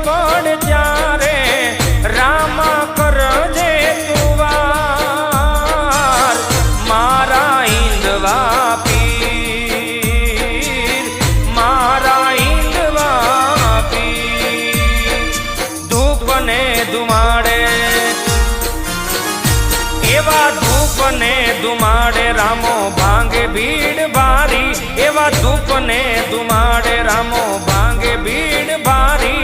પડ ત્યારે રામા કરજે તુવાર મારા ઈંદવા પીર મારા ઈંદવા પીર ધૂપ ને ધુમાડે એવા ધૂપ ને ધુમાડે રામો ભાંગે ભીડ ભારી એવા ધૂપ ને ધુમાડે રામો ભાંગે ભીડ ભારી